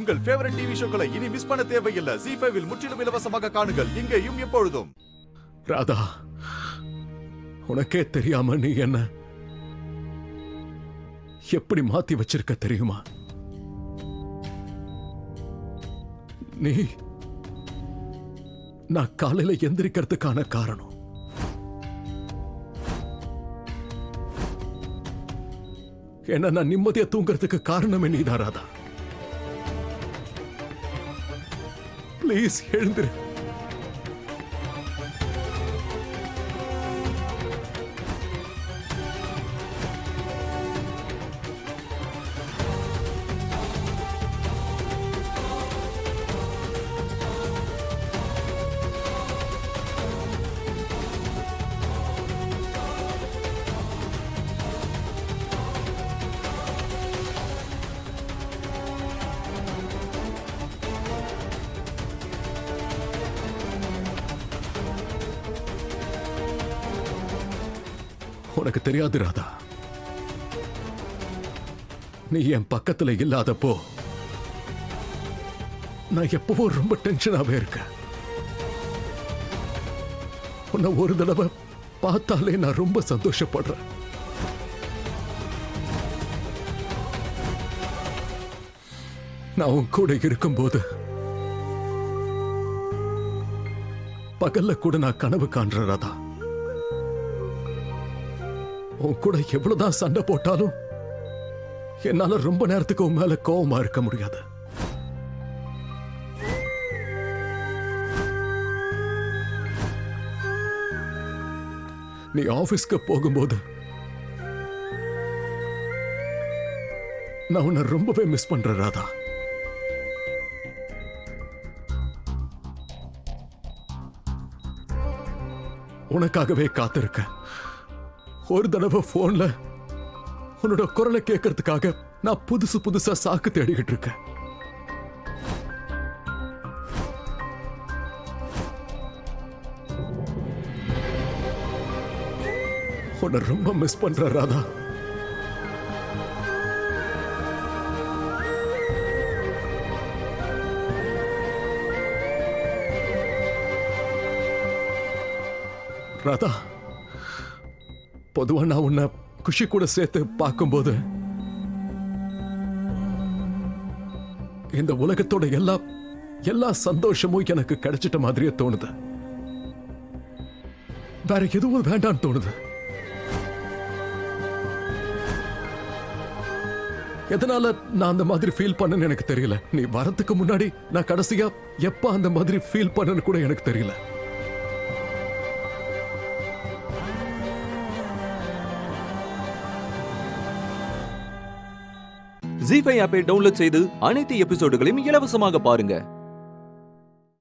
உங்கள் favourite TV ஷோக்களை இனி miss பண்ண தேவையில்லை. ZEE5 இல் முற்றிலும் இலவசமாக காணுங்கள். இங்கேயும் எப்பொழுதும். ராதா, உனக்கே தெரியாம நீ என்ன எப்படி மாத்தி வச்சிருக்க தெரியுமா? நீ நான் காலையில எந்திரிக்கிறதுக்கான காரணம். என்ன நான் நிம்மதியா தூங்குறதுக்கு காரணமே நீதான் ராதா. ப்ளீஸ் எழுந்திரு. உனக்கு தெரியாது ராதா, நீ என் பக்கத்துல இல்லாதப்போ நான் எப்பவோ ரொம்ப டென்ஷனாவே இருக்கேன். உன்னை ஒரு தடவை பார்த்தாலே நான் ரொம்ப சந்தோஷப்படுறேன். நான் உன் கூட இருக்கும்போது பகல்ல கூட நான் கனவு காண்றேன் ராதா. உன் கூட எவ்வளவுதான் சண்டை போட்டாலும் என்னால ரொம்ப நேரத்துக்கு உன் மேல கோவமா இருக்க முடியாது. நீ ஆபீஸ்க்கு போகும்போது நான் உன்னை ரொம்பவே மிஸ் பண்றேன் ராதா. உனக்காகவே காத்திருக்க. ஒரு தடவை போன்ல உன்னோட குரலை கேட்கறதுக்காக நான் புதுசா சாக்கு தேடிக்கிட்டு இருக்கேன். உன்னை ரொம்ப மிஸ் பண்ற ராதா. ராதா, பொதுவா நான் உன்னை குஷி கூட சேர்த்து பார்க்கும்போது இந்த உலகத்தோட எல்லா சந்தோஷமும் எனக்கு கிடைச்சிட்ட மாதிரியே தோணுது. வேற எதுவும் வேண்டான்னு தோணுது. எதனால நான் அந்த மாதிரி ஃபீல் பண்ணேன்னு எனக்கு தெரியல. நீ வரதுக்கு முன்னாடி நான் கடைசியா எப்ப அந்த மாதிரி ஃபீல் பண்ணேன்னு கூட எனக்கு தெரியல. ZEE5 ஆப்பை டவுன்லோட் செய்து அனைத்து எபிசோடுகளையும் இலவசமாக பாருங்க.